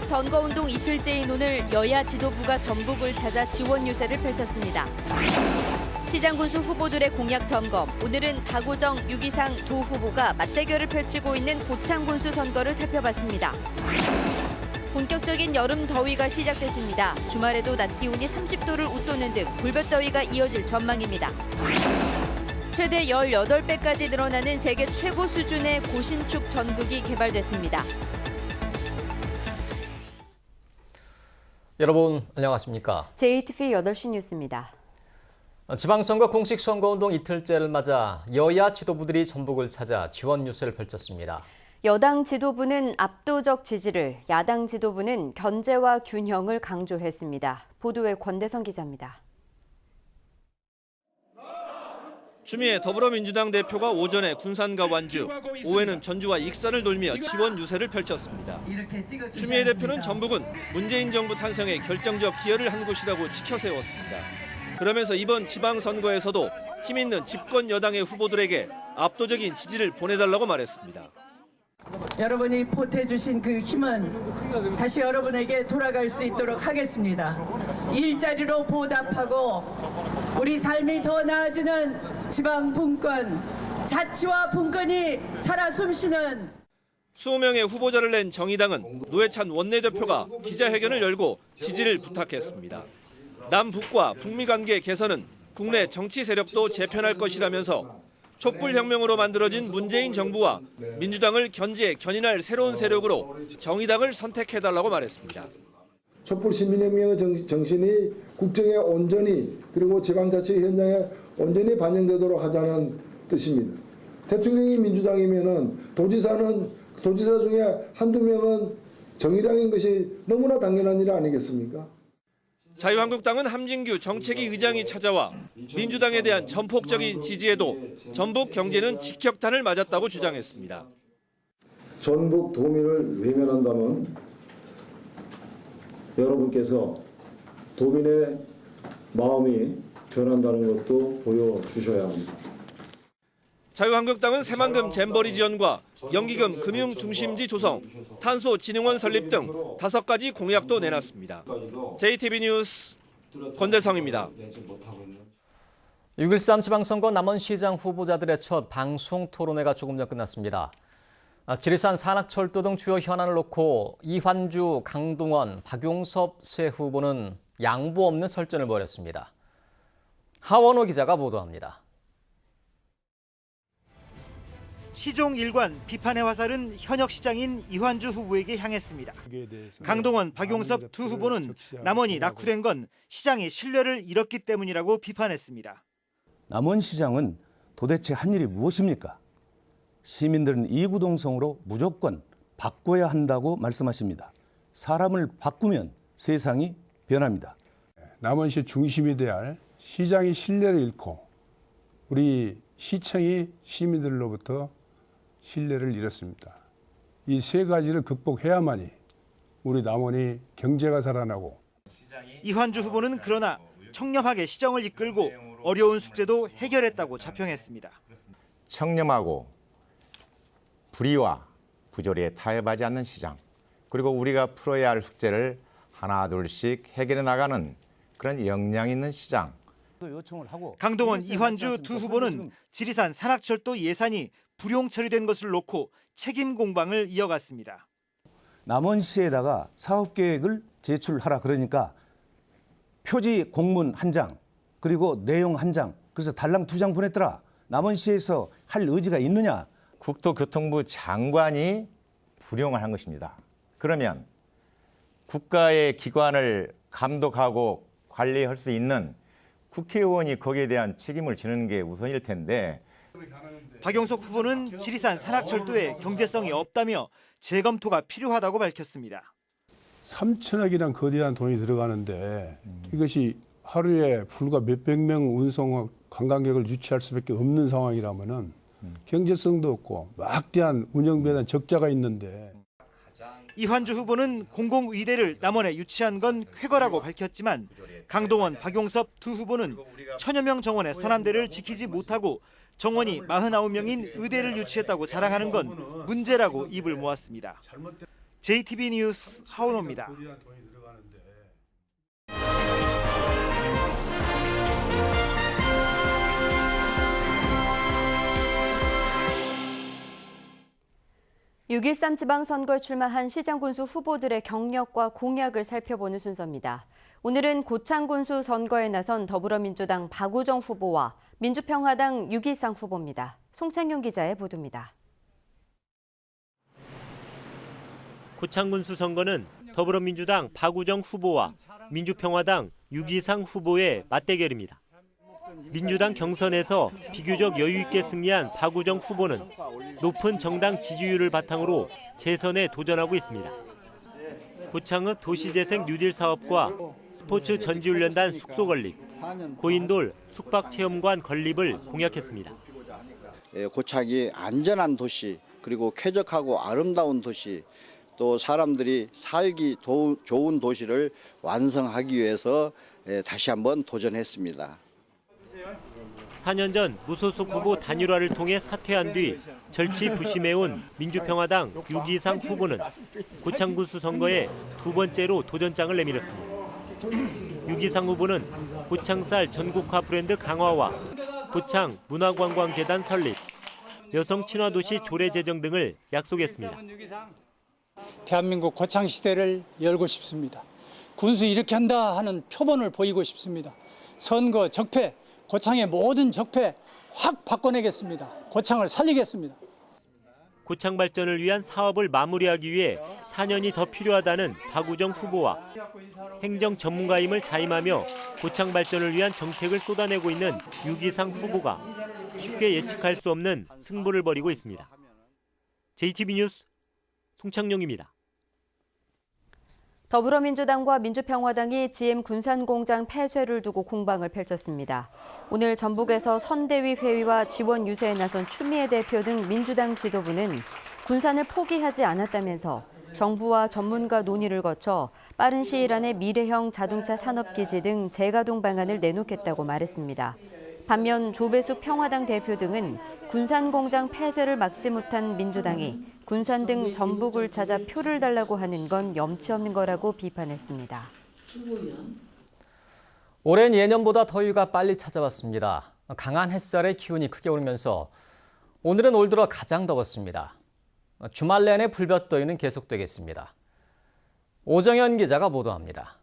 공식 선거운동 이틀째인 오늘 여야 지도부가 전북을 찾아 지원 유세를 펼쳤습니다. 시장 군수 후보들의 공약 점검. 오늘은 박우정, 유기상 두 후보가 맞대결을 펼치고 있는 고창 군수 선거를 살펴봤습니다. 본격적인 여름 더위가 시작됐습니다. 주말에도 낮 기온이 30도를 웃도는 등 불볕더위가 이어질 전망입니다. 최대 18배까지 늘어나는 세계 최고 수준의 고신축 전극이 개발됐습니다. 여러분 안녕하십니까? JTV 8시 뉴스입니다. 지방선거 공식 선거운동 이틀째를 맞아 여야 지도부들이 전북을 찾아 지원 유세를 펼쳤습니다. 여당 지도부는 압도적 지지를, 야당 지도부는 견제와 균형을 강조했습니다. 보도에 권대성 기자입니다. 추미애 더불어민주당 대표가 오전에 군산과 완주, 오후에는 전주와 익산을 돌며 지원 유세를 펼쳤습니다. 추미애 대표는 전북은 문재인 정부 탄생에 결정적 기여를 한 곳이라고 치켜 세웠습니다. 그러면서 이번 지방선거에서도 힘 있는 집권 여당의 후보들에게 압도적인 지지를 보내달라고 말했습니다. 여러분이 보태주신 그 힘은 다시 여러분에게 돌아갈 수 있도록 하겠습니다. 일자리로 보답하고 우리 삶이 더 나아지는 지방 분권, 자치와 분권이 살아 숨쉬는 20명의 후보자를 낸 정의당은 노회찬 원내대표가 기자회견을 열고 지지를 부탁했습니다. 남북과 북미 관계 개선은 국내 정치 세력도 재편할 것이라면서 촛불혁명으로 만들어진 문재인 정부와 민주당을 견인할 새로운 세력으로 정의당을 선택해달라고 말했습니다. 촛불 시민혁명의 정신이 국정에 온전히 그리고 지방자치 현장에 온전히 반영되도록 하자는 뜻입니다. 대통령이 민주당이면은 도지사 중에 한두 명은 정의당인 것이 너무나 당연한 일 아니겠습니까? 자유한국당은 함진규 정책위 의장이 찾아와 민주당에 대한 전폭적인 지지에도 전북 경제는 직격탄을 맞았다고 주장했습니다. 전북 도민을 외면한다면 여러분께서 도민의 마음이 변한다는 것도 보여주셔야 합니다. 자유한국당은 새만금 잼버리 지원과 연기금 금융중심지 조성, 탄소진흥원 설립 등 5가지 공약도 내놨습니다. JTB 뉴스 권대성입니다. 6.13 지방선거 남원시장 후보자들의 첫 방송 토론회가 조금 전 끝났습니다. 지리산 산악철도 등 주요 현안을 놓고 이환주, 강동원, 박용섭 세 후보는 양보 없는 설전을 벌였습니다. 하원호 기자가 보도합니다. 시종 일관 비판의 화살은 현역 시장인 이환주 후보에게 향했습니다. 강동원, 박용섭 두 후보는 남원이 낙후된 건 시장의 신뢰를 잃었기 때문이라고 비판했습니다. 남원시장은 도대체 한 일이 무엇입니까? 시민들은 이구동성으로 무조건 바꿔야 한다고 말씀하십니다. 사람을 바꾸면 세상이 변합니다. 남원시 중심이 돼야 할 시장의 신뢰를 잃고 우리 시청이 시민들로부터 신뢰를 잃었습니다. 이 세 가지를 극복해야만이 우리 남원이 경제가 살아나고 이환주 후보는 그러나 청렴하게 시정을 이끌고 어려운 숙제도 해결했다고 자평했습니다. 청렴하고 불의와 부조리에 타협하지 않는 시장, 그리고 우리가 풀어야 할 숙제를 하나 둘씩 해결해 나가는 그런 역량 있는 시장. 강동원, 이환주 두 후보는 지리산 산악철도 예산이 불용 처리된 것을 놓고 책임 공방을 이어갔습니다. 남원시에다가 사업계획을 제출하라 그러니까 표지 공문 한 장, 그리고 내용 한 장, 그래서 달랑 2장 보냈더라. 남원시에서 할 의지가 있느냐? 국토교통부 장관이 불용을 한 것입니다. 그러면 국가의 기관을 감독하고 관리할 수 있는 국회의원이 거기에 대한 책임을 지는 게 우선일 텐데. 박용석 후보는 지리산 산악철도에 경제성이 없다며 재검토가 필요하다고 밝혔습니다. 3천억이란 거대한 돈이 들어가는데 이것이 하루에 불과 몇백 명 운송 관광객을 유치할 수밖에 없는 상황이라면은 경제성도 없고 막대한 운영비에 대한 적자가 있는데. 이환주 후보는 공공의대를 남원에 유치한 건 쾌거라고 밝혔지만 강동원, 박용섭 두 후보는 천여 명 정원의 서남대를 지키지 못하고 정원이 49명인 의대를 유치했다고 자랑하는 건 문제라고 입을 모았습니다. JTB 뉴스 하원호입니다. (6.13) 지방선거에 출마한 시장군수 후보들의 경력과 공약을 살펴보는 순서입니다. 오늘은 고창군수 선거에 나선 더불어민주당 박우정 후보와 민주평화당 유기상 후보입니다. 송창용 기자의 보도입니다. 고창군수 선거는 더불어민주당 박우정 후보와 민주평화당 유기상 후보의 맞대결입니다. 민주당 경선에서 비교적 여유 있게 승리한 박우정 후보는 높은 정당 지지율을 바탕으로 재선에 도전하고 있습니다. 고창읍 도시재생 뉴딜 사업과 스포츠 전지훈련단 숙소 건립, 고인돌 숙박체험관 건립을 공약했습니다. 고창이 안전한 도시, 그리고 쾌적하고 아름다운 도시, 또 사람들이 살기 좋은 도시를 완성하기 위해서 다시 한번 도전했습니다. 4년 전 무소속 후보 단일화를 통해 사퇴한 뒤 절치부심해온 민주평화당 유기상 후보는 고창군수 선거에 두 번째로 도전장을 내밀었습니다. 유기상 후보는 고창쌀 전국화 브랜드 강화와 고창 문화관광재단 설립, 여성 친화도시 조례 제정 등을 약속했습니다. 대한민국 고창 시대를 열고 싶습니다. 군수 이렇게 한다 하는 표본을 보이고 싶습니다. 선거 적폐, 고창의 모든 적폐 확 바꿔내겠습니다. 고창을 살리겠습니다. 고창 발전을 위한 사업을 마무리하기 위해 4년이 더 필요하다는 박우정 후보와 행정 전문가임을 자임하며 고창 발전을 위한 정책을 쏟아내고 있는 유기상 후보가 쉽게 예측할 수 없는 승부를 벌이고 있습니다. JTB 뉴스 송창용입니다. 더불어민주당과 민주평화당이 GM 군산공장 폐쇄를 두고 공방을 펼쳤습니다. 오늘 전북에서 선대위 회의와 지원 유세에 나선 추미애 대표 등 민주당 지도부는 군산을 포기하지 않았다면서 정부와 전문가 논의를 거쳐 빠른 시일 안에 미래형 자동차 산업기지 등 재가동 방안을 내놓겠다고 말했습니다. 반면 조배숙 평화당 대표 등은 군산공장 폐쇄를 막지 못한 민주당이 군산 등 전북을 찾아 표를 달라고 하는 건 염치 없는 거라고 비판했습니다. 올해는 예년보다 더위가 빨리 찾아왔습니다. 강한 햇살에 기온이 크게 오르면서 오늘은 올 들어 가장 더웠습니다. 주말 내내 불볕더위는 계속되겠습니다. 오정현 기자가 보도합니다.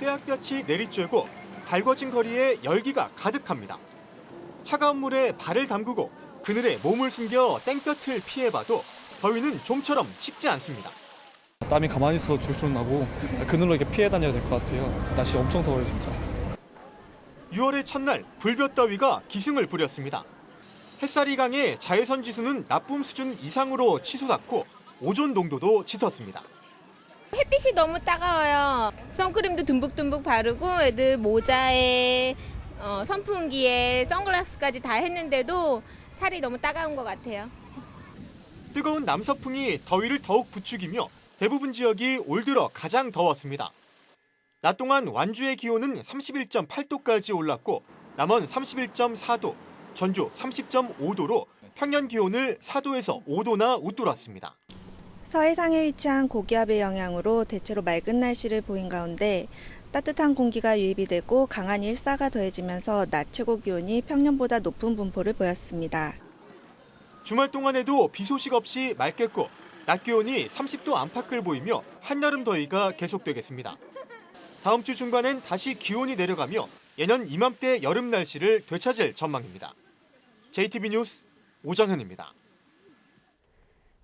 떼약볕이 내리쬐고 달궈진 거리에 열기가 가득합니다. 차가운 물에 발을 담그고 그늘에 몸을 숨겨 땡볕을 피해봐도 더위는 좀처럼 식지 않습니다. 땀이 가만히 있어도 줄줄 나고 그늘로 이렇게 피해 다녀야 될 것 같아요. 날씨 엄청 더워요, 진짜. 6월의 첫날 불볕더위가 기승을 부렸습니다. 햇살이 강해 자외선 지수는 나쁨 수준 이상으로 치솟았고 오존 농도도 짙었습니다. 햇빛이 너무 따가워요. 선크림도 듬뿍듬뿍 바르고 애들 모자에 선풍기에 선글라스까지 다 했는데도 살이 너무 따가운 것 같아요. 뜨거운 남서풍이 더위를 더욱 부추기며 대부분 지역이 올 들어 가장 더웠습니다. 낮 동안 완주의 기온은 31.8도까지 올랐고 남원 31.4도, 전주 30.5도로 평년 기온을 4도에서 5도나 웃돌았습니다. 서해상에 위치한 고기압의 영향으로 대체로 맑은 날씨를 보인 가운데 따뜻한 공기가 유입이 되고 강한 일사가 더해지면서 낮 최고 기온이 평년보다 높은 분포를 보였습니다. 주말 동안에도 비 소식 없이 맑겠고 낮 기온이 30도 안팎을 보이며 한여름 더위가 계속되겠습니다. 다음 주 중반엔 다시 기온이 내려가며 예년 이맘때 여름 날씨를 되찾을 전망입니다. JTB 뉴스 오정현입니다.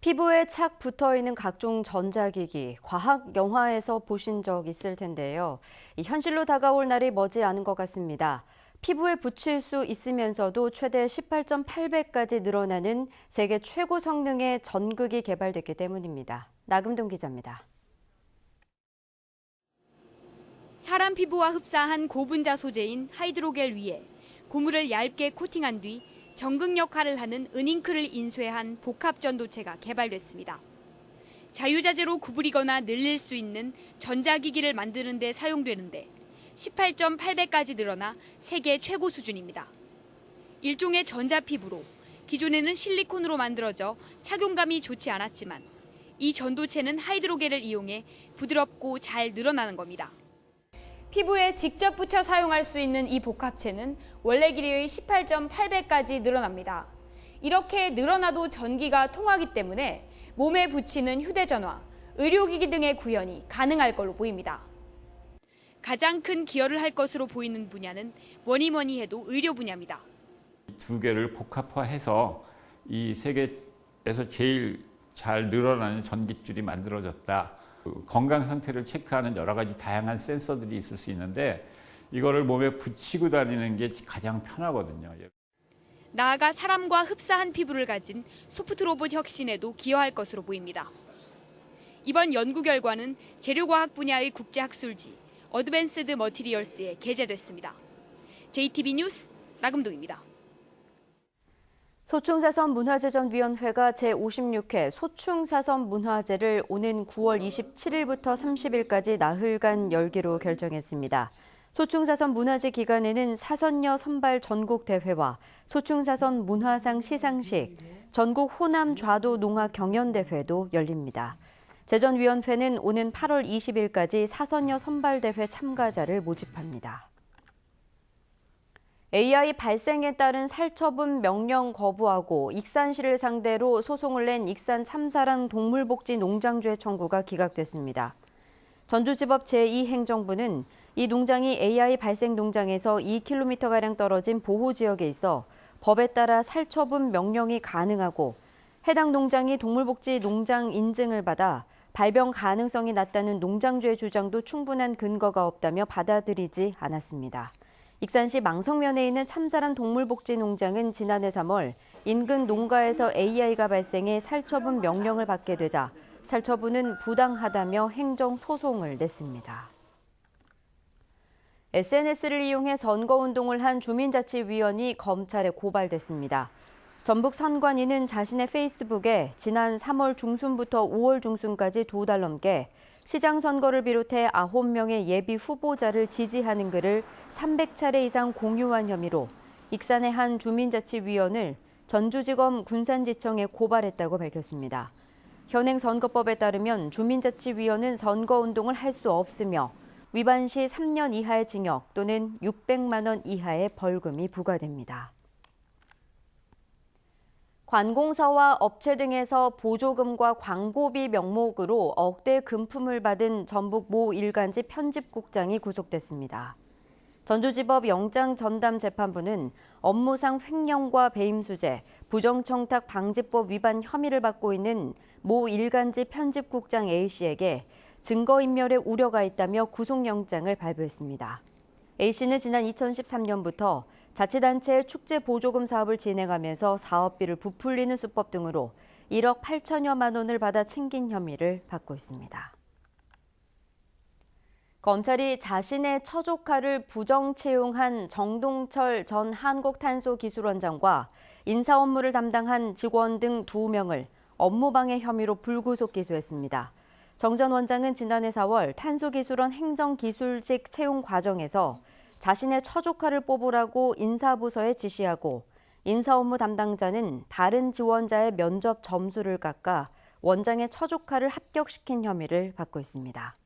피부에 착 붙어있는 각종 전자기기, 과학 영화에서 보신 적 있을 텐데요. 현실로 다가올 날이 머지 않은 것 같습니다. 피부에 붙일 수 있으면서도 최대 18.8배까지 늘어나는 세계 최고 성능의 전극이 개발됐기 때문입니다. 나금동 기자입니다. 사람 피부와 흡사한 고분자 소재인 하이드로겔 위에 고무를 얇게 코팅한 뒤 전극 역할을 하는 은잉크를 인쇄한 복합 전도체가 개발됐습니다. 자유자재로 구부리거나 늘릴 수 있는 전자기기를 만드는 데 사용되는데 18.8배까지 늘어나 세계 최고 수준입니다. 일종의 전자피부로 기존에는 실리콘으로 만들어져 착용감이 좋지 않았지만 이 전도체는 하이드로겔을 이용해 부드럽고 잘 늘어나는 겁니다. 피부에 직접 붙여 사용할 수 있는 이 복합체는 원래 길이의 18.8배까지 늘어납니다. 이렇게 늘어나도 전기가 통하기 때문에 몸에 붙이는 휴대전화, 의료기기 등의 구현이 가능할 걸로 보입니다. 가장 큰 기여를 할 것으로 보이는 분야는 뭐니 해도 의료 분야입니다. 두 개를 복합화해서 이 세계에서 제일 잘 늘어나는 전깃줄이 만들어졌다. 건강 상태를 체크하는 여러 가지 다양한 센서들이 있을 수 있는데 이거를 몸에 붙이고 다니는 게 가장 편하거든요. 나아가 사람과 흡사한 피부를 가진 소프트 로봇 혁신에도 기여할 것으로 보입니다. 이번 연구 결과는 재료과학 분야의 국제학술지 어드밴스드 머티리얼스에 게재됐습니다. JTB 뉴스 나금동입니다. 소충사선문화재전위원회가 제56회 소충사선 문화제를 오는 9월 27일부터 30일까지 나흘간 열기로 결정했습니다. 소충사선 문화제 기간에는 사선녀 선발 전국대회와 소충사선 문화상 시상식, 전국 호남 좌도 농악 경연대회도 열립니다. 제전위원회는 오는 8월 20일까지 사선녀 선발대회 참가자를 모집합니다. AI 발생에 따른 살처분 명령 거부하고 익산시를 상대로 소송을 낸 익산 참사랑 동물복지농장주의 청구가 기각됐습니다. 전주지법 제2행정부는 이 농장이 AI 발생 농장에서 2km가량 떨어진 보호지역에 있어 법에 따라 살처분 명령이 가능하고 해당 농장이 동물복지농장 인증을 받아 발병 가능성이 낮다는 농장주의 주장도 충분한 근거가 없다며 받아들이지 않았습니다. 익산시 망성면에 있는 참사란 동물복지농장은 지난해 3월 인근 농가에서 AI가 발생해 살처분 명령을 받게 되자 살처분은 부당하다며 행정소송을 냈습니다. SNS를 이용해 선거운동을 한 주민자치위원이 검찰에 고발됐습니다. 전북 선관위는 자신의 페이스북에 지난 3월 중순부터 5월 중순까지 2달 넘게 시장 선거를 비롯해 9명의 예비 후보자를 지지하는 글을 300차례 이상 공유한 혐의로 익산의 한 주민자치위원을 전주지검 군산지청에 고발했다고 밝혔습니다. 현행 선거법에 따르면 주민자치위원은 선거운동을 할 수 없으며 위반 시 3년 이하의 징역 또는 600만 원 이하의 벌금이 부과됩니다. 관공서와 업체 등에서 보조금과 광고비 명목으로 억대 금품을 받은 전북 모 일간지 편집국장이 구속됐습니다. 전주지법 영장전담재판부는 업무상 횡령과 배임수재, 부정청탁 방지법 위반 혐의를 받고 있는 모 일간지 편집국장 A씨에게 증거인멸의 우려가 있다며 구속영장을 발부했습니다. A씨는 지난 2013년부터 자치단체의 축제 보조금 사업을 진행하면서 사업비를 부풀리는 수법 등으로 1억 8천여만 원을 받아 챙긴 혐의를 받고 있습니다. 검찰이 자신의 처조카를 부정 채용한 정동철 전 한국탄소기술원장과 인사 업무를 담당한 직원 등 2명을 업무방해 혐의로 불구속 기소했습니다. 정 전 원장은 지난해 4월 탄소기술원 행정기술직 채용 과정에서 자신의 처조카를 뽑으라고 인사부서에 지시하고 인사 업무 담당자는 다른 지원자의 면접 점수를 깎아 원장의 처조카를 합격시킨 혐의를 받고 있습니다.